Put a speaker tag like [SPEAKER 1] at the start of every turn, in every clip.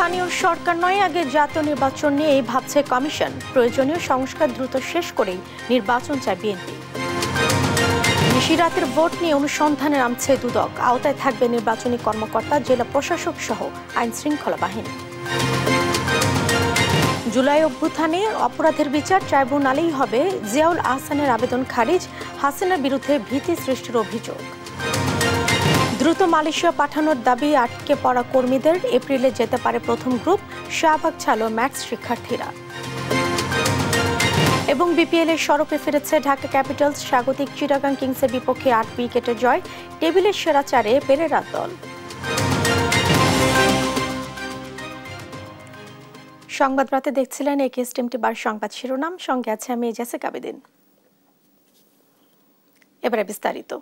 [SPEAKER 1] স্থানীয় সরকার নয়, আগে জাতীয় নির্বাচন নিয়েই ভাবছে কমিশন। প্রয়োজনীয় সংস্কার দ্রুত শেষ করেই নির্বাচন চায় বিএনপি। নিশিরাতের ভোট নিয়ে অনুসন্ধানে নামছে দুদক। আওতায় থাকবে নির্বাচনী কর্মকর্তা, জেলা প্রশাসক সহ আইন শৃঙ্খলা বাহিনী। জুলাই অভ্যুত্থানে অপরাধের বিচার ট্রাইব্যুনালেই হবে। জিয়াউল আহসানের আবেদন খারিজ। হাসিনার বিরুদ্ধে ভীতি সৃষ্টির অভিযোগ। দ্রুত মালয়েশিয়া পাঠানোর দাবি আটকে পড়া কর্মীদের। এপ্রিলে যেতে পারে প্রথম গ্রুপ। শাহবাগ ছাড়ল ম্যাথস শিক্ষার্থীরা। এবং বিপিএল এর সরপে ফিরেছে ঢাকা ক্যাপিটালস। স্বাগতিক চিটাগাং কিংসের বিপক্ষে 8 উইকেটে জয়। টেবিলের সেরা চারে পেরেরার দল। সংবাদ রাতে দেখছিলেন একেএস টিমটিবার সংবাদ শিরোনাম। সঙ্গে আছে আমি জেসিকা আবেদিন। এবারে বিস্তারিত।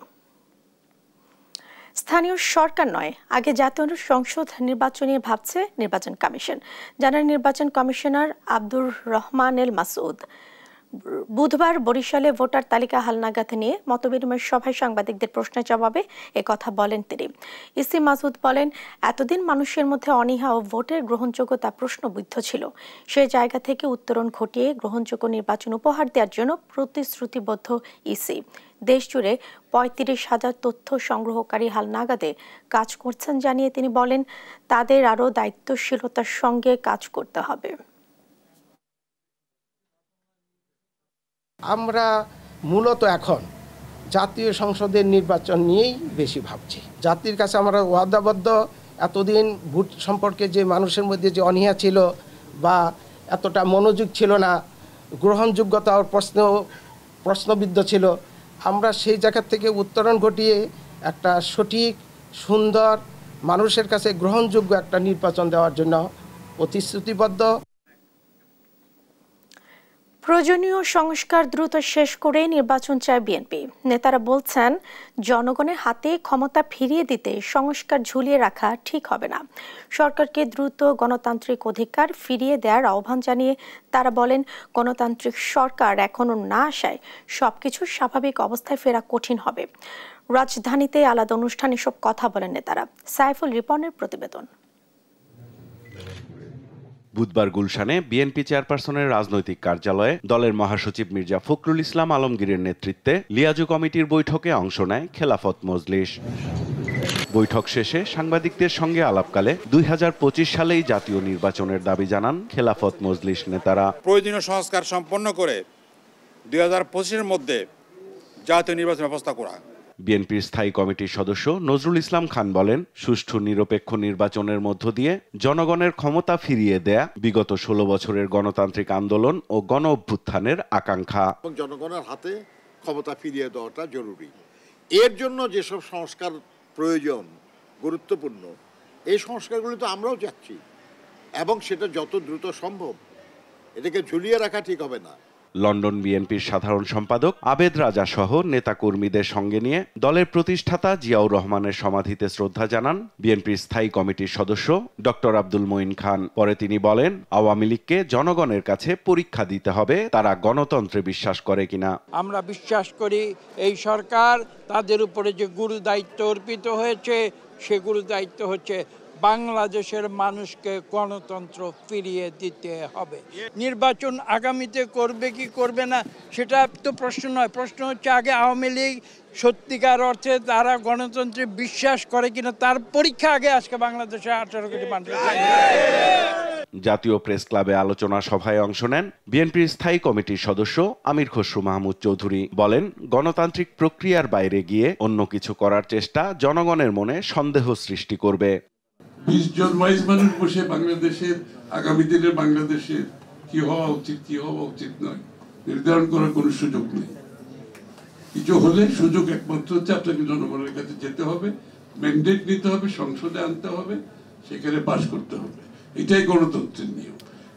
[SPEAKER 1] স্থানীয় সরকার নয়, আগে জাতীয় সংসদ নির্বাচন নিয়ে ভাবছে নির্বাচন কমিশন, জানান নির্বাচন কমিশনার আব্দুর রহমান এল মাসুদ। বুধবার বরিশালে ভোটার তালিকা হালনাগাদ নিয়ে মতবিনিময় সভায় সাংবাদিকদের প্রশ্নের জবাবে একথা বলেন তিনি। ইসি মাসুদ বলেন, এতদিন মানুষের মধ্যে অনীহা ও ভোটের গ্রহণযোগ্যতা প্রশ্নবিদ্ধ ছিল। সেই জায়গা থেকে উত্তরণ ঘটিয়ে গ্রহণযোগ্য নির্বাচন উপহার দেওয়ার জন্য প্রতিশ্রুতিবদ্ধ ইসি। দেশ জুড়ে ৩৫,০০০ তথ্য সংগ্রহকারী হালনাগাদে কাজ করছেন জানিয়ে তিনি বলেন, তাদের আরও দায়িত্বশীলতার সঙ্গে কাজ করতে হবে।
[SPEAKER 2] আমরা মূলত এখন জাতীয় সংসদের নির্বাচন নিয়েই বেশি ভাবছি। জাতির কাছে আমরা ওয়াদাবদ্ধ। এতদিন ভোট সম্পর্কে যে মানুষের মধ্যে যে অনীহা ছিল বা এতটা মনোযোগ ছিল না, গ্রহণযোগ্যতার প্রশ্নবিদ্ধ ছিল, আমরা সেই জায়গা থেকে উত্তরণ ঘটিয়ে একটা সঠিক, সুন্দর, মানুষের কাছে গ্রহণযোগ্য একটা নির্বাচন দেওয়ার জন্য প্রতিশ্রুতিবদ্ধ।
[SPEAKER 1] প্রয়োজনীয় সংস্কার দ্রুত শেষ করে নির্বাচন চায় বিএনপি। নেতারা বলছেন, জনগণের হাতে ক্ষমতা ফিরিয়ে দিতে সংস্কার ঝুলিয়ে রাখা ঠিক হবে না। সরকারকে দ্রুত গণতান্ত্রিক অধিকার ফিরিয়ে দেওয়ার আহ্বান জানিয়ে তারা বলেন, গণতান্ত্রিক সরকার এখনো না আসায় সবকিছু স্বাভাবিক অবস্থায় ফেরা কঠিন হবে। রাজধানীতে আলাদা অনুষ্ঠানে সব কথা বলেন নেতারা। সাইফুল রিপনের প্রতিবেদন।
[SPEAKER 3] বুধবার গুলশানে বিএনপি চেয়ারপারসনের রাজনৈতিক কার্যালয়ে দলের মহাসচিব মির্জা ফখরুল ইসলাম আলমগীরের নেতৃত্বে লিয়াজু কমিটির বৈঠকে অংশ নেয় খেলাফত মজলিস। বৈঠক শেষে সাংবাদিকদের সঙ্গে আলাপকালে 2025 সালেই জাতীয় নির্বাচনের দাবি জানান খেলাফত মজলিস নেতারা।
[SPEAKER 4] প্রয়োজনীয় সংস্কার সম্পন্ন করে 2025-এর মধ্যে জাতীয় নির্বাচন ব্যবস্থা করা।
[SPEAKER 3] বিএনপির স্থায়ী কমিটির সদস্য নজরুল ইসলাম খান বলেন, সুষ্ঠু নিরপেক্ষ নির্বাচনের মধ্য দিয়ে জনগণের ক্ষমতা ফিরিয়ে দেয়া বিগত 16 বছরের গণতান্ত্রিক আন্দোলন ও গণ অভ্যুত্থানের আকাঙ্ক্ষা।
[SPEAKER 5] জনগণের হাতে ক্ষমতা ফিরিয়ে দেওয়াটা জরুরি। এর জন্য যেসব সংস্কার প্রয়োজন, গুরুত্বপূর্ণ, এই সংস্কারগুলি তো আমরাও চাচ্ছি এবং সেটা যত দ্রুত সম্ভব। এটাকে ঝুলিয়ে রাখা ঠিক হবে না।
[SPEAKER 3] লন্ডন বিএনপির সাধারণ সম্পাদক আবেদ রাজা সহ নেতাকর্মীদের সঙ্গে নিয়ে দলের প্রতিষ্ঠাতা জিয়াউর রহমানের সমাধিতে শ্রদ্ধা জানান বিএনপির স্থায়ী কমিটির সদস্য ডক্টর আব্দুল মঈন খান। পরে তিনি বলেন, আওয়ামী লীগকে জনগণের কাছে পরীক্ষা দিতে হবে তারা গণতন্ত্রে বিশ্বাস করে কিনা।
[SPEAKER 6] আমরা বিশ্বাস করি এই সরকার, তাদের উপরে যে গুরু দায়িত্ব অর্পিত হয়েছে, সে গুরু দায়িত্ব হচ্ছে বাংলাদেশের মানুষকে গণতন্ত্র ফিরিয়ে দিতে হবে। নির্বাচন আগামীতে করবে কি করবে না সেটা তো প্রশ্ন নয়। প্রশ্ন হচ্ছে আগে আওয়ামী লীগ সত্যিকার অর্থে তারা গণতন্ত্রে বিশ্বাস করে কিনা তার পরীক্ষা আগে আজকে বাংলাদেশে 18 কোটি মানুষ।
[SPEAKER 3] জাতীয় প্রেস ক্লাবে আলোচনা সভায় অংশ নেন বিএনপির স্থায়ী কমিটির সদস্য আমির খসরু মাহমুদ চৌধুরী। বলেন, গণতান্ত্রিক প্রক্রিয়ার বাইরে গিয়ে অন্য কিছু করার চেষ্টা জনগণের মনে সন্দেহ সৃষ্টি করবে।
[SPEAKER 7] 20 জন ওয়াইজ মানুষ বসে বাংলাদেশের আগামী দিনের বাংলাদেশের কি হওয়া উচিত, কি হওয়া উচিত নয় নির্ধারণ করার কোনো সুযোগ নেই। কিছু হলে সুযোগ একমাত্র হচ্ছে আপনাকে জনগণের কাছে যেতে হবে, ম্যান্ডেট নিতে হবে, সংসদে আনতে হবে, সেখানে পাশ করতে হবে। এটাই গণতন্ত্রের নিয়ম।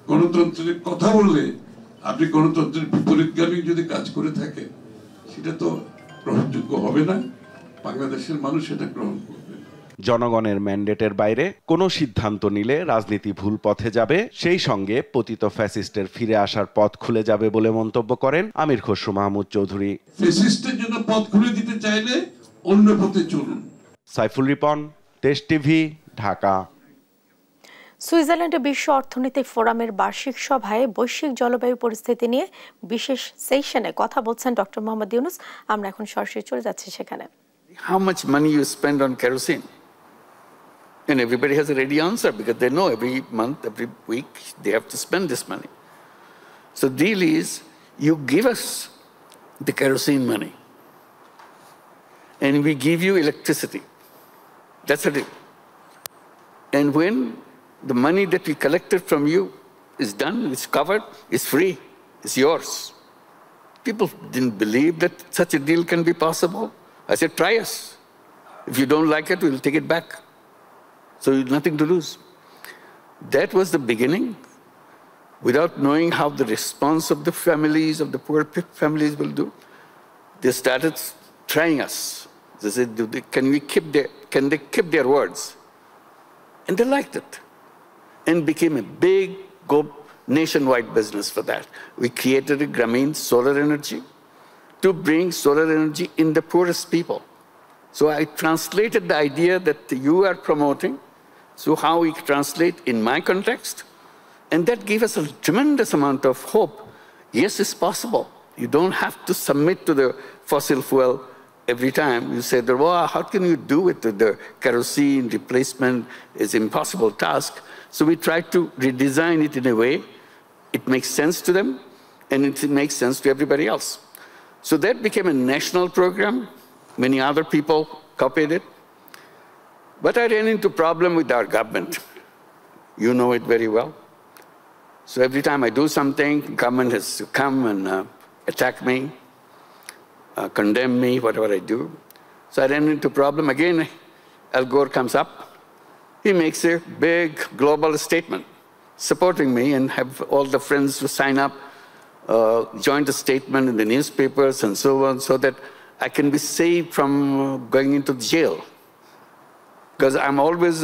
[SPEAKER 7] গণতন্ত্রের কথা বললে আপনি গণতন্ত্রের বিপরীতগামী যদি কাজ করে থাকেন সেটা তো গ্রহণযোগ্য হবে না। বাংলাদেশের মানুষ সেটা গ্রহণ করবে।
[SPEAKER 3] জনগণের ম্যান্ডেটের বাইরে কোনো সিদ্ধান্ত নিলে রাজনীতি ভুল পথে যাবে, সেই সঙ্গে পতিত ফ্যাসিস্টের ফিরে আসার পথ খুলে যাবে বলে মন্তব্য করেন আমির খসরু মাহমুদ চৌধুরী।
[SPEAKER 7] ফ্যাসিস্টের জন্য পথ খুলে দিতে চাইলে অন্য পথে চলুন।
[SPEAKER 3] সাইফুল রিপন, দেশ টিভি, ঢাকা।
[SPEAKER 1] সুইজারল্যান্ডে বিশ্ব অর্থনৈতিক ফোরামের বার্ষিক সভায় বৈশ্বিক জলবায়ু পরিস্থিতি নিয়ে বিশেষ সেশনে কথা বলছেন ডক্টর মোহাম্মদ ইউনূস। আমরা এখন সরাসরি চলে যাচ্ছি সেখানে।
[SPEAKER 8] How much money you spend on kerosene? And everybody has a ready answer because they know every month, every week, they have to spend this money. So the deal is, you give us the kerosene money and we give you electricity. That's the deal. And when the money that we collected from you is done, it's covered, it's free, it's yours. People didn't believe that such a deal can be possible. I said, try us. If you don't like it, we'll take it back. So you have nothing to lose. That was the beginning. Without knowing how the response of the families, of the poor families will do, they started trying us. They said, can they keep their words? And they liked it. And became a big, nationwide business for that. We created a Grameen solar energy to bring solar energy in the poorest people. So I translated the idea that you are promoting, so how we translate in my context, and that gave us a tremendous amount of hope. Yes, it's possible. You don't have to submit to the fossil fuel every time. You say, well, how can you do it? The kerosene replacement is an impossible task. So we tried to redesign it in a way it makes sense to them, and it makes sense to everybody else. So that became a national program. Many other people copied it. But I ran into a problem with our government. You know it very well. So every time I do something, government has to come and attack me, condemn me, whatever I do. So I ran into a problem. Again, Al Gore comes up. He makes a big global statement supporting me and have all the friends to sign up, join the statement in the newspapers and so on, so that I can be saved from going into jail. Because I'm always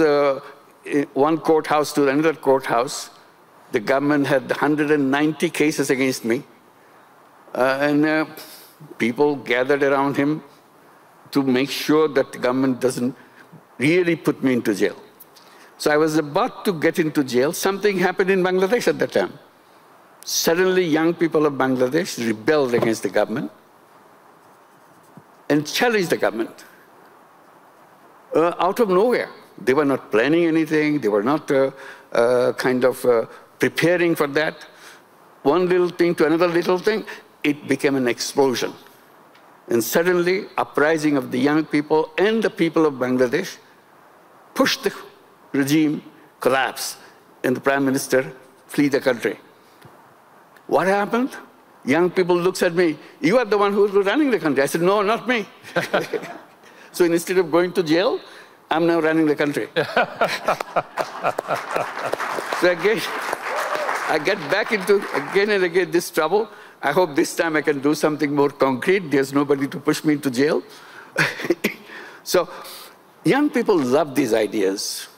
[SPEAKER 8] one courthouse to another courthouse. The government had 190 cases against me. And people gathered around him to make sure that the government doesn't really put me into jail. So I was about to get into jail. Something happened in Bangladesh at that time. Suddenly, young people of Bangladesh rebelled against the government and challenged the government out of nowhere. They were not planning anything. They were not preparing for that. One little thing to another little thing, it became an explosion. And suddenly, uprising of the young people and the people of Bangladesh pushed the regime, collapse, and the prime minister flee the country. What happened? Young people looks at me, you are the one who is running the country. I said, no, not me. So instead of going to jail, I'm now running the country. So again, I get back into again and again this trouble. I hope this time I can do something more concrete. There's nobody to push me into jail. So young people love these ideas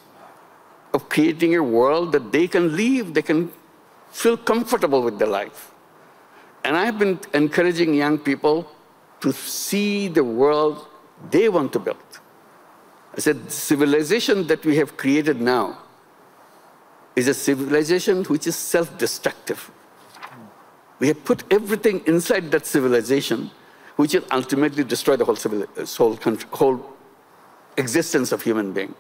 [SPEAKER 8] of creating a world that they can live, they can feel comfortable with their life. And I've been encouraging young people to see the world they want to build. I said, the civilization that we have created now is a civilization which is self-destructive. We have put everything inside that civilization, which will ultimately destroy the whole existence of human being.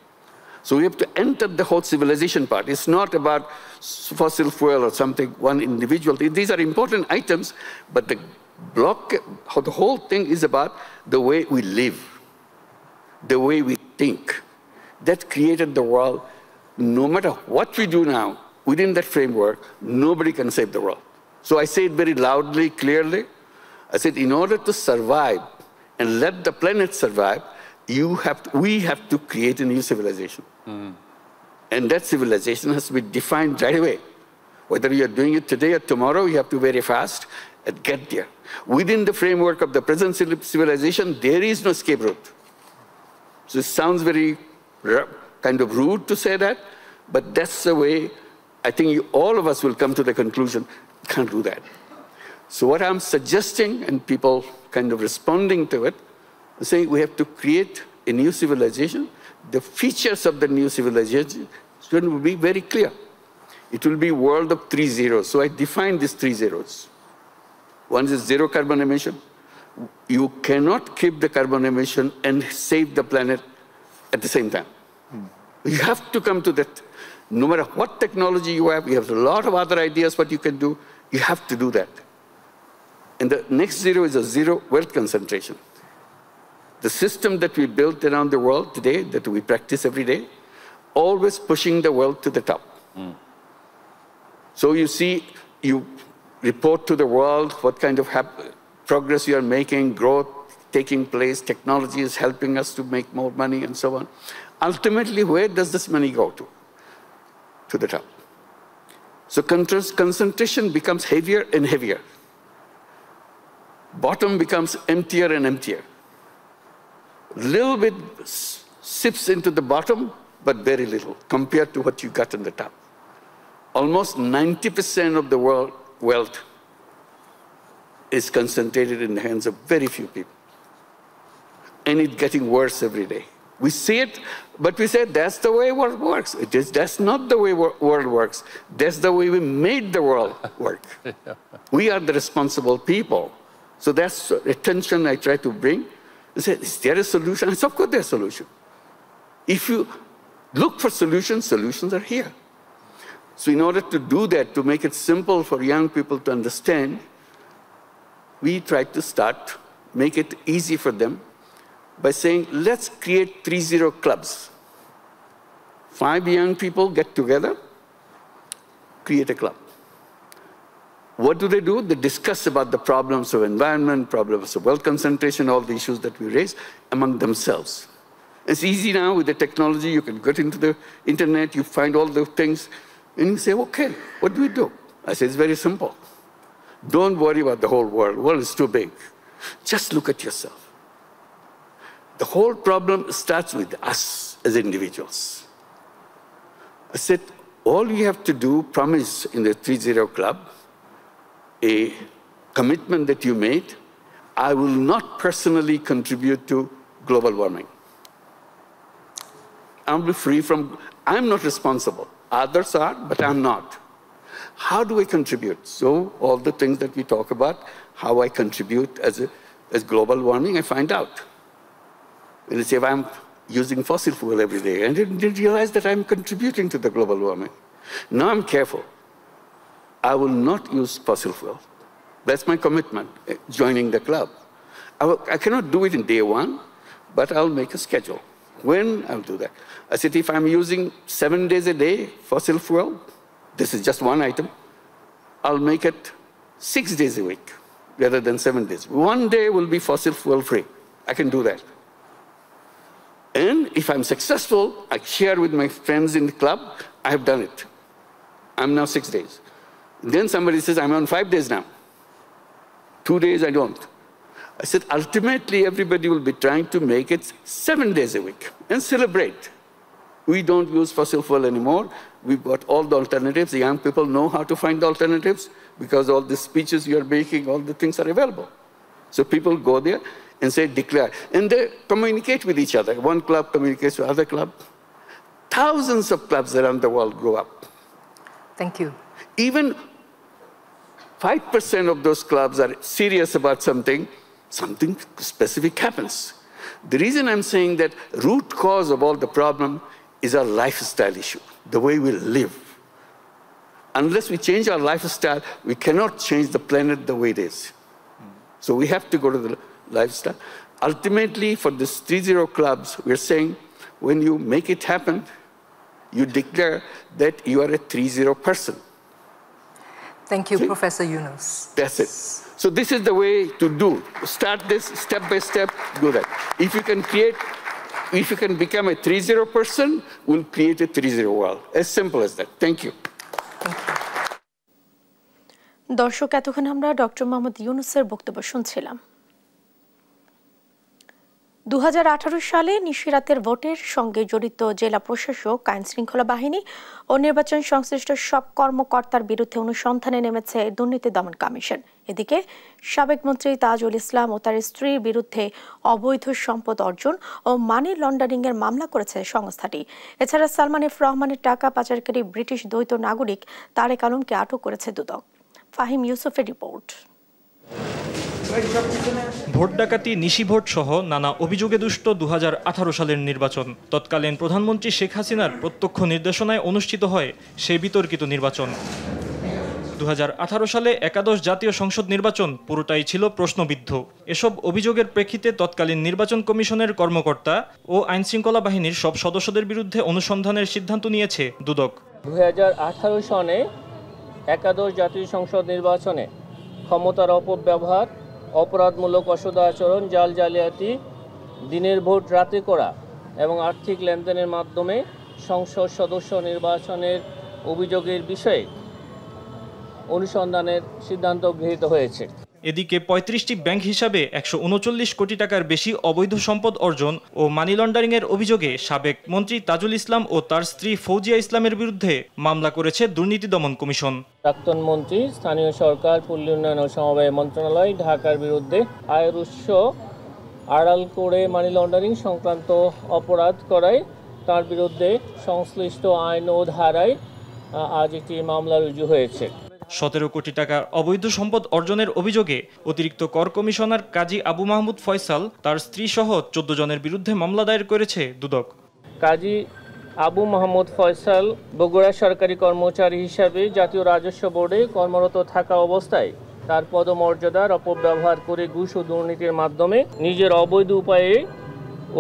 [SPEAKER 8] So we have to enter the whole civilization part. It's not about fossil fuel or something, one individual. These are important items, but the whole thing is about the way we live, the way we think. That created the world. No matter what we do now, within that framework, nobody can save the world. So I say it very loudly, clearly. I said, in order to survive and let the planet survive, we have to create a new civilization. And that civilization has to be defined right away. Whether you're doing it today or tomorrow, you have to very fast and get there. Within the framework of the present civilization, there is no escape route. So it sounds very kind of rude to say that, but that's the way I think all of us will come to the conclusion, can't do that. So what I'm suggesting, and people kind of responding to it, saying we have to create a new civilization. The features of the new civilization So it will be very clear. It will be world of 3 zeros. So I defined these 3 zeros. One is zero carbon emission. You cannot keep the carbon emission and save the planet at the same time. You have to come to that. No matter what technology you have a lot of other ideas what you can do, you have to do that. And the next zero is a zero wealth concentration. The system that we built around the world today, that we practice every day, always pushing the wealth to the top. So you see, you report to the world what kind of progress you are making, growth taking place, technology is helping us to make more money and so on. Ultimately, where does this money go to? To the top. So concentration becomes heavier and heavier. Bottom becomes emptier and emptier. Little bit sips into the bottom, but very little compared to what you got on the top. Almost 90% of the world wealth is concentrated in the hands of very few people. And it's getting worse every day. We see it, but we say that's the way world works. That's not the way world works. That's the way we made the world work. We are the responsible people. So that's attention I try to bring. I say, is there a solution? I say, of course there's a solution. If you look for solutions, solutions are here. So in order to do that, to make it simple for young people to understand, we try to make it easy for them by saying, let's create 3 zero clubs. 5 young people get together, create a club. What do? They discuss about the problems of environment, problems of wealth concentration, all the issues that we raise among themselves. It's easy now with the technology. You can get into the internet, you find all the things, and you say, okay, what do we do? I say, it's very simple. Don't worry about the whole world. The world is too big. Just look at yourself. The whole problem starts with us as individuals. I said, all you have to do, promise in the 3 Zero Club, a commitment that you made, I will not personally contribute to global warming. I'll be free from, I'm not responsible. Others are, but I'm not. How do I contribute? So all the things that we talk about, how I contribute as global warming, I find out. And I say, if I'm using fossil fuel every day, I didn't realize that I'm contributing to the global warming. Now I'm careful. I will not use fossil fuel. That's my commitment, joining the club. I cannot do it in day one, but I'll make a schedule. When I'll do that. I said, if I'm using 7 days a day fossil fuel, this is just one item, I'll make it 6 days a week rather than 7 days. One day will be fossil fuel free. I can do that. And if I'm successful, I share with my friends in the club, I have done it. I'm now 6 days. Then somebody says, I'm on 5 days now. 2 days I don't. I said, ultimately, everybody will be trying to make it 7 days a week and celebrate. We don't use fossil fuel anymore. We've got all the alternatives. The young people know how to find the alternatives because all the speeches you're making, all the things are available. So people go there and say, declare. And they communicate with each other. One club communicates with other club. Thousands of clubs around the world grow up.
[SPEAKER 9] Thank you.
[SPEAKER 8] Even 5% of those clubs are serious about something specific happens. The reason I'm saying that root cause of all the problem is our lifestyle issue, the way we live. Unless we change our lifestyle, we cannot change the planet the way it is. So we have to go to the lifestyle. Ultimately, for these 3 Zero clubs, we're saying when you make it happen, you declare that you are a 3 Zero person.
[SPEAKER 9] Thank you, Professor Yunus.
[SPEAKER 8] That's it. So this is the way to do. Start this step by step, do that. If you can become a 3 Zero person, we'll create a 3 Zero world. As simple as that. Thank you.
[SPEAKER 1] দর্শক, এতক্ষণ আমরা doctor Mohammad ইউনুসের বক্তব্য শুনছিলাম। 2018 সালে নিশিরাতের ভোটের সঙ্গে জড়িত জেলা প্রশাসক, আইন শৃঙ্খলা বাহিনী ও নির্বাচন সংশ্লিষ্ট সব কর্মকর্তার বিরুদ্ধে অনুসন্ধানে নেমেছে দুর্নীতি দমন কমিশন। এদিকে সাবেক মন্ত্রী তাজুল ইসলাম ও তার স্ত্রীর বিরুদ্ধে অবৈধ সম্পদ অর্জন ও মানি লন্ডারিং এর মামলা করেছে সংস্থাটি। এছাড়া সালমান এফ রহমানের টাকা পাচারকারী ব্রিটিশ দ্বৈত নাগরিক তারেক আলমকে আটক করেছে দুদক। ফাহিম ইউসুফের রিপোর্ট।
[SPEAKER 10] ভোট ডাকাতি, নিশি ভোট সহ নানা অভিযোগে দুষ্ট 2018 সালের নির্বাচন। তৎকালীন প্রধানমন্ত্রী শেখ হাসিনার প্রত্যক্ষ নির্দেশনায় অনুষ্ঠিত হয় সেই বিতর্কিত নির্বাচন। 2018 সালে একাদশ জাতীয় সংসদ নির্বাচন পুরোটাই ছিল প্রশ্নবিদ্ধ। এসব অভিযোগের প্রেক্ষিতে তৎকালীন নির্বাচন কমিশনের কর্মকর্তা ও আইনশৃঙ্খলা বাহিনীর সব সদস্যদের বিরুদ্ধে অনুসন্ধানের সিদ্ধান্ত নিয়েছে দুদক।
[SPEAKER 11] 2018 সনে একাদশ জাতীয় সংসদ নির্বাচনে ক্ষমতার অপব্যবহার, অপরাধমূলক অসদাচরণ, জালিয়াতি, দিনের ভোট রাতে করা এবং আর্থিক লেনদেনের মাধ্যমে সংসদ সদস্য নির্বাচনের অভিযোগের বিষয়ে অনুসন্ধানের সিদ্ধান্ত গৃহীত হয়েছে।
[SPEAKER 10] এদিকে 35টি ব্যাংক হিসাবে 139 কোটি টাকার বেশি অবৈধ সম্পদ অর্জন ও মানি লন্ডারিং এর অভিযোগে সাবেক মন্ত্রী তাজুল ইসলাম ও তার স্ত্রী ফৌজিয়া ইসলামের বিরুদ্ধে মামলা করেছে দুর্নীতি দমন কমিশন।
[SPEAKER 11] প্রাক্তন মন্ত্রী, স্থানীয় সরকার, পল্লী উন্নয়ন ও সমবায় মন্ত্রণালয় ঢাকার বিরুদ্ধে আয়ের উৎস আড়াল করে মানি লন্ডারিং সংক্রান্ত অপরাধ করায় তার বিরুদ্ধে সংশ্লিষ্ট আইন ও ধারায় আজ একটি মামলা রুজু হয়েছে।
[SPEAKER 10] 17 কোটি টাকার অবৈধ সম্পদ অর্জনের অভিযোগে অতিরিক্ত কর কমিশনার কাজী আবু মাহমুদ ফয়সাল, তার স্ত্রী সহ 14 জনের বিরুদ্ধে মামলা দায়ের করেছে দুদক।
[SPEAKER 11] কাজী আবু মাহমুদ ফয়সাল বগুড়া সরকারি কর্মচারী হিসাবে জাতীয় রাজস্ব বোর্ডে কর্মরত থাকা অবস্থায় তার পদমর্যাদার অপব্যবহার করে ঘুষ ও দুর্নীতির মাধ্যমে নিজের অবৈধ উপায়ে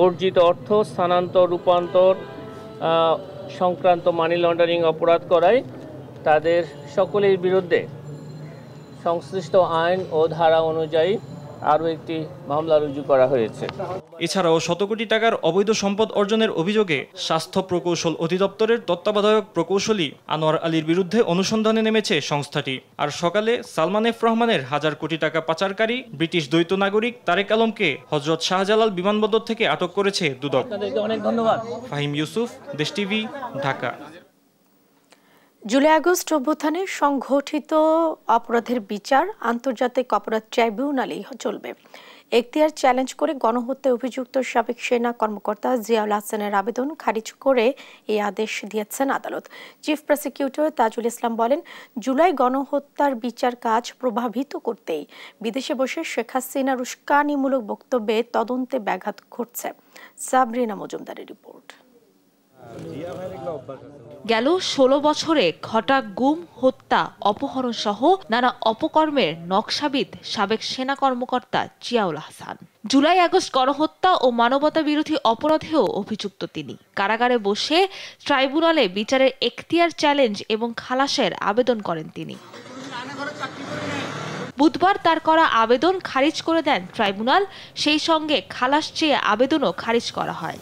[SPEAKER 11] অর্জিত অর্থ স্থানান্তর, রূপান্তর সংক্রান্ত মানি লন্ডারিং অপরাধ করায় তাদের সকলের বিরুদ্ধে সংশ্লিষ্ট আইন ও ধারা অনুযায়ী আরও একটি মামলা রুজু করা হয়েছে।
[SPEAKER 10] এছাড়াও 100 কোটি টাকার অবৈধ সম্পদ অর্জনের অভিযোগে স্বাস্থ্য প্রকৌশল অধিদপ্তরের তত্ত্বাবধায়ক প্রকৌশলী আনোয়ার আলীর বিরুদ্ধে অনুসন্ধানে নেমেছে সংস্থাটি। আর সকালে সালমান এফ রহমানের 1000 কোটি টাকা পাচারকারী ব্রিটিশ দ্বৈত নাগরিক তারেক আলমকে হযরত শাহজালাল বিমানবন্দর থেকে আটক করেছে দুদক।
[SPEAKER 11] অনেক ধন্যবাদ।
[SPEAKER 10] ফাহিম ইউসুফ, দেশ টিভি, ঢাকা।
[SPEAKER 1] জুলাই আগস্ট অভ্যুত্থানে সংঘটিত অপরাধের বিচার আন্তর্জাতিক অপরাধ ট্রাইব্যুনালেই চলবে। এখতিয়ার চ্যালেঞ্জ করে গণহত্যায় অভিযুক্ত সাবেক সেনা কর্মকর্তা জিয়াউল হাসানের আবেদন খারিজ করে এই আদেশ দিয়েছেন আদালত। চিফ প্রসিকিউটর তাজুল ইসলাম বলেন, জুলাই গণহত্যার বিচার কাজ প্রভাবিত করতেই বিদেশে বসে শেখ হাসিনার উস্কানিমূলক বক্তব্যে তদন্তে ব্যাঘাত ঘটছে। সাবরিনা মজুমদারের রিপোর্ট।
[SPEAKER 12] গেল 16 বছরে ঘটা গুম, হত্যা, অপহরণ সহ নানা অপকর্মের নকশাবিদ সাবেক সেনা কর্মকর্তা জিয়াউল হাসান। জুলাই আগস্ট গণহত্যা ও মানবতা বিরোধী অপরাধেও অভিযুক্ত তিনি। কারাগারে বসে ট্রাইব্যুনালে বিচারের এখতিয়ার চ্যালেঞ্জ এবং খালাসের আবেদন করেন তিনি। বুধবার তার করা আবেদন খারিজ করে দেন ট্রাইব্যুনাল। সেই সঙ্গে খালাস চেয়ে আবেদনও খারিজ করা হয়।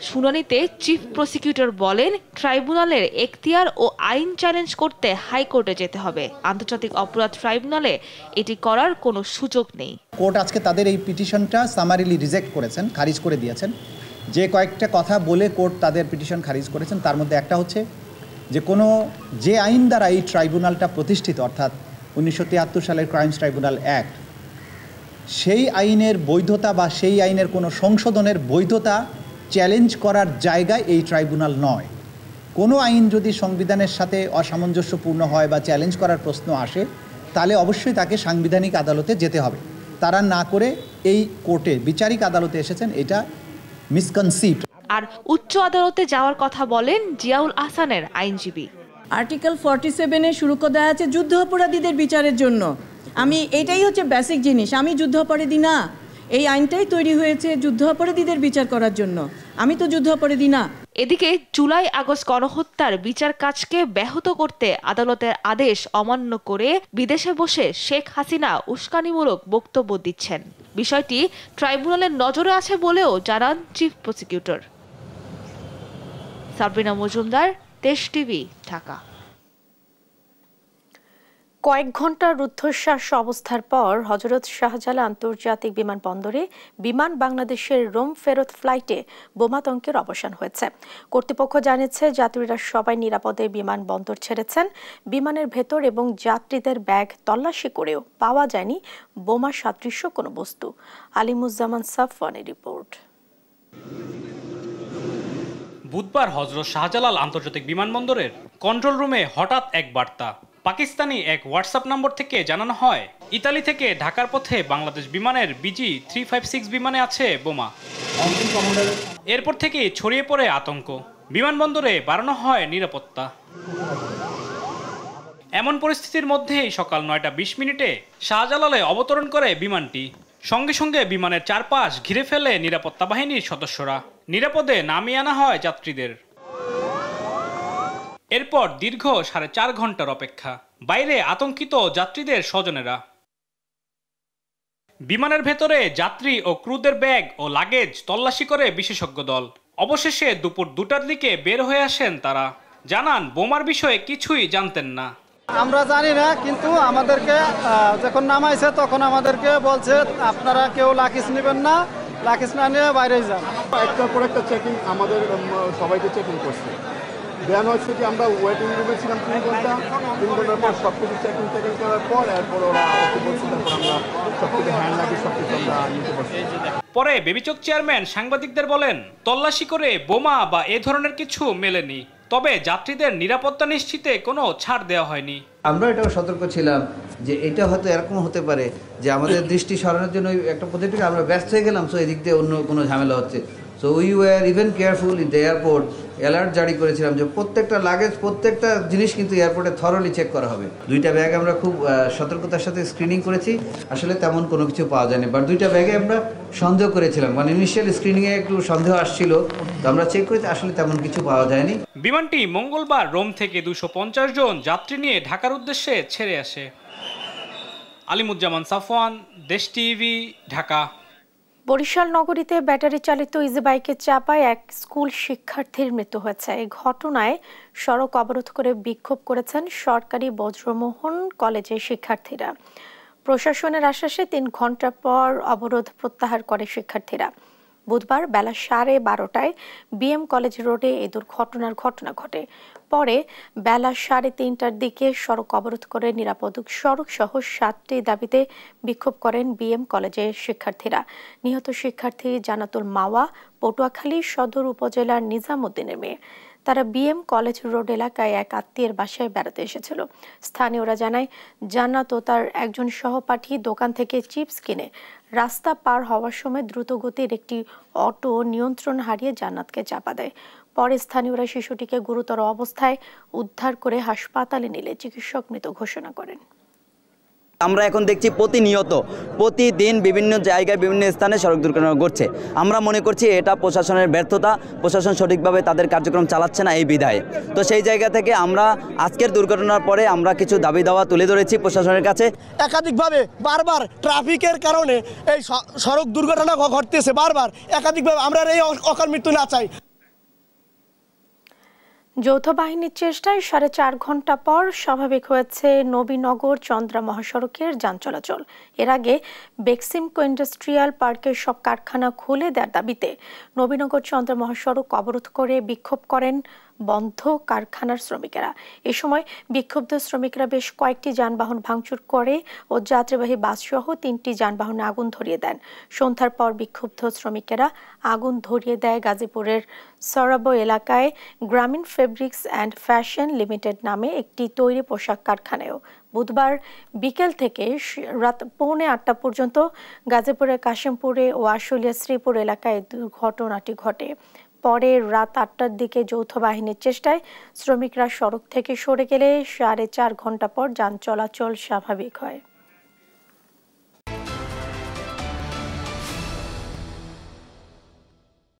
[SPEAKER 12] শুনানিতে চিফ প্রসিকিউটর বলেন, ট্রাইব্যুনালের এখতিয়ার ও আইন চ্যালেঞ্জ করতে হাইকোর্টে যেতে হবে। আন্তর্জাতিক অপরাধ ট্রাইব্যুনালে এটি করার কোনো সুযোগ নেই।
[SPEAKER 13] কোর্ট আজকে তাদের এই পিটিশনটা সামারিলি রিজেক্ট করেছেন, খারিজ করে দিয়েছেন। যে কয়েকটা কথা বলে কোর্ট তাদের পিটিশন খারিজ করেছেন, তার মধ্যে একটা হচ্ছে যে আইন দ্বারা এই ট্রাইব্যুনালটা প্রতিষ্ঠিত, অর্থাৎ 1973 সালের ক্রাইমস ট্রাইব্যুনাল অ্যাক্ট, সেই আইনের বৈধতা বা সেই আইনের কোনো সংশোধনের বৈধতা চ্যালেঞ্জ করার জায়গায় এই ট্রাইব্যুনাল নয়। কোনো আইন যদি সংবিধানের সাথে অসামঞ্জস্যপূর্ণ হয় বা চ্যালেঞ্জ করার প্রশ্ন আসে, তাহলে অবশ্যই তাকে সাংবিধানিক আদালতে যেতে হবে। তারা না করে এই কোর্টে, বিচারিক আদালতে এসেছেন, এটা মিসকনসিপ্ট।
[SPEAKER 12] আর উচ্চ আদালতে যাওয়ার কথা বলেন জিয়াউল হাসানের আইনজীবী।
[SPEAKER 14] আর্টিকেল 47-এ শুরু করা আছে যুদ্ধ অপরাধীদের বিচারের জন্য। এটাই হচ্ছে বেসিক জিনিস। আমি যুদ্ধ অপরাধী না, এই আইনটাই তৈরি হয়েছে যুদ্ধ অপরাধীদের বিচার করার জন্য। আমি তো যুদ্ধ অপরাধী না।
[SPEAKER 12] এদিকে জুলাই আগস্ট গণহত্যার বিচার কাজকে ব্যাহত করতে আদালতের আদেশ অমান্য করে বিদেশে বসে শেখ হাসিনা উস্কানিমূলক বক্তব্য দিচ্ছেন। বিষয়টি ট্রাইব্যুনালের নজরে আছে বলেও জানান চিফ প্রসিকিউটর। সাবরিনা মজুমদার, দেশ টিভি, ঢাকা।
[SPEAKER 1] কয়েক ঘন্টা রুদ্ধশ্বাস অবস্থার পর হযরত শাহজালাল আন্তর্জাতিক বিমানবন্দরে বিমান বাংলাদেশের রোম ফেরত ফ্লাইটে বোমাতঙ্কের অবসান হয়েছে। কর্তৃপক্ষ জানিয়েছে যাত্রীরা সবাই নিরাপদে বিমানবন্দর ছেড়েছেন। বিমানের ভেতর এবং যাত্রীদের ব্যাগ তল্লাশি করেও পাওয়া যায়নি বোমা সদৃশ্য কোনো বস্তু। আলিমুজ্জামান সাফওয়ানের রিপোর্ট।
[SPEAKER 15] বুধবার হযরত শাহজালাল আন্তর্জাতিক বিমানবন্দরের কন্ট্রোল রুমে হঠাৎ এক বার্তা। পাকিস্তানি এক হোয়াটসঅ্যাপ নম্বর থেকে জানানো হয়, ইতালি থেকে ঢাকার পথে বাংলাদেশ বিমানের BG356 বিমানে আছে বোমা। এরপর থেকে ছড়িয়ে পড়ে আতঙ্ক। বিমানবন্দরে বাড়ানো হয় নিরাপত্তা। এমন পরিস্থিতির মধ্যেই সকাল 9টা 20 মিনিটে শাহজালালে অবতরণ করে বিমানটি। সঙ্গে সঙ্গে বিমানের চারপাশ ঘিরে ফেলে নিরাপত্তা বাহিনীর সদস্যরা। নিরাপদে নামিয়ে আনা হয় যাত্রীদের। এরপর দীর্ঘ 4.5 ঘন্টার অপেক্ষা। বাইরে আতঙ্কিত যাত্রীদের স্বজনেরা। বিমানের ভেতরে যাত্রী ও ক্রুদের ব্যাগ ও লাগেজ তল্লাশি করে বিশেষজ্ঞ দল। অবশেষে দুপুর 2টার দিকে বের হয়ে আসেন তারা। জানান বোমার বিষয়ে কিছুই জানতেন না।
[SPEAKER 16] আমরা জানি না, কিন্তু আমাদেরকে যখন নামাইছে তখন আমাদেরকে বলছে আপনারা কেউ লাকিস নেবেন না, লাকিস না নিয়ে বাইরে যান।
[SPEAKER 17] একটার পর একটা চেকিং আমাদের সবাইকে চেকিং করছে। দেন হচ্ছে কি আমরা ওয়েটিং রুমে ছিলাম 3 ঘন্টা। 3 ঘন্টার পর সব কিছু চেকিং করার পর এরপর ওরা বলছে, তারপর আমরা সব কিছু হ্যান্ড লাগিয়ে সব কিছু আমরা নিতে পারছি।
[SPEAKER 15] পরে বেবিচক চেয়ারম্যান সাংবাদিকদের বলেন, তল্লাশি করে বোমা বা এ ধরনের কিছু মেলেনি। তবে যাত্রীদের নিরাপত্তা নিশ্চিতে কোনো ছাড় দেওয়া হয়নি।
[SPEAKER 18] আমরা এটাও সতর্ক ছিলাম যে এটা হয়তো এরকম হতে পারে যে আমাদের দৃষ্টি সরানোর জন্য একটা পদ্ধতি আমরা ব্যস্ত হয়ে গেলাম, সো এদিক দিয়ে অন্য কোনো ঝামেলা হচ্ছে। So we were even careful in the airport. Alert জারি করেছিলাম যে প্রত্যেকটা লাগেজ, প্রত্যেকটা জিনিস কিন্তু এয়ারপোর্টে থরলি চেক করা হবে। 2টা ব্যাগ আমরা খুব সতর্কতার সাথে স্ক্রিনিং করেছি, আসলে তেমন কোনো কিছু পাওয়া যায়নি। বাট 2টা ব্যাগে আমরা সন্দেহ করেছিলাম, মানে ইনিশিয়াল স্ক্রিনিংয়ে একটু সন্দেহ আসছিল, তো আমরা চেক করেছি, আসলে তেমন কিছু পাওয়া যায়নি।
[SPEAKER 15] বিমানটি মঙ্গলবার রোম থেকে 250 জন যাত্রী নিয়ে ঢাকার উদ্দেশ্যে ছেড়ে আসে। আলিমুজ্জামান সাফওয়ান, দেশ টিভি, ঢাকা।
[SPEAKER 1] বরিশাল নগরীতে ব্যাটারি চালিত ইজি বাইকে চাপায় এক স্কুল শিক্ষার্থীর মৃত্যু হয়েছে। এই ঘটনায় সড়ক অবরোধ করে বিক্ষোভ করেছেন সরকারি বজ্রমোহন কলেজের শিক্ষার্থীরা। প্রশাসনের আশ্বাসে 3 ঘন্টা পর অবরোধ প্রত্যাহার করে শিক্ষার্থীরা। বুধবার বেলা 12:30টায় BM কলেজ রোডে এই দুর্ঘটনার ঘটনা ঘটে। পরে বেলা 3:30টার দিকে সড়ক অবরোধ করে নিরাপদ সড়ক সহ 7টি দাবিতে বিক্ষোভ করেন BM কলেজের শিক্ষার্থীরা। নিহত শিক্ষার্থী জান্নাতুল মাওয়া পটুয়াখালী সদর উপজেলার নিজামউদ্দিনের মেয়ে। তারা BM কলেজ রোড এলাকায় এক আত্মীয়ের বাসায় বেড়াতে এসেছিল। স্থানীয়রা জানায়, জান্নাত ও তার একজন সহপাঠী দোকান থেকে চিপস কিনে রাস্তা পার হওয়ার সময় দ্রুতগতির একটি অটো নিয়ন্ত্রণ হারিয়ে জান্নাতকে চাপা দেয়। পরে স্থানীয়রা শিশুটিকে গুরুতর অবস্থায় উদ্ধার করে হাসপাতালে নিলে চিকিৎসক মৃত ঘোষণা করেন।
[SPEAKER 19] আমরা এখন দেখছি প্রতিদিন বিভিন্ন জায়গায় বিভিন্ন স্থানে সড়ক দুর্ঘটনা ঘটছে। আমরা মনে করছি এটা প্রশাসনের ব্যর্থতা, প্রশাসন সঠিকভাবে তাদের কার্যক্রম চালাচ্ছে না এই বিধায়। তো সেই জায়গা থেকে আমরা আজকের দুর্ঘটনার পরে আমরা কিছু দাবি দাওয়া তুলে ধরেছি প্রশাসনের কাছে।
[SPEAKER 20] একাধিকভাবে বারবার ট্রাফিকের কারণে এই সড়ক দুর্ঘটনা ঘটতেছে, বারবার একাধিকভাবে আমরা এই অকাল মৃত্যু না চাই।
[SPEAKER 1] যৌথ বাহিনীর চেষ্টায় 4.5 ঘন্টা পর স্বাভাবিক হয়েছে নবীনগর চন্দ্রা মহাসড়কের যান চলাচল। এর আগে বেক্সিমকো ইন্ডাস্ট্রিয়াল পার্কের সব কারখানা খুলে দেওয়ার দাবিতে নবীনগর চন্দ্রা মহাসড়ক অবরোধ করে বিক্ষোভ করেন বন্ধ কারখানার শ্রমিকেরা। এ সময় বিক্ষুব্ধ শ্রমিকরা বেশ কয়েকটি যানবাহন ভাঙচুর করে ও যাত্রীবাহী বাসসহ 3টি যানবাহনে আগুন ধরিয়ে দেন। সন্ধ্যার পর বিক্ষুব্ধ শ্রমিকেরা আগুন ধরিয়ে দেয় গাজীপুরের সরাবো এলাকায় গ্রামীণ ফেব্রিক্স অ্যান্ড ফ্যাশন লিমিটেড নামে একটি তৈরি পোশাক কারখানায়ও। বুধবার বিকেল থেকে রাত 7:45 পর্যন্ত গাজীপুরের কাশিমপুরে ও আশুলিয়া শ্রীপুর এলাকায় দুর্ঘটনাটি ঘটে। পরে রাত 8টার দিকে যৌথ বাহিনীর চেষ্টায় শ্রমিকরা সড়ক থেকে সরে গেলে 4.5 ঘন্টা পর যান চলাচল স্বাভাবিক হয়।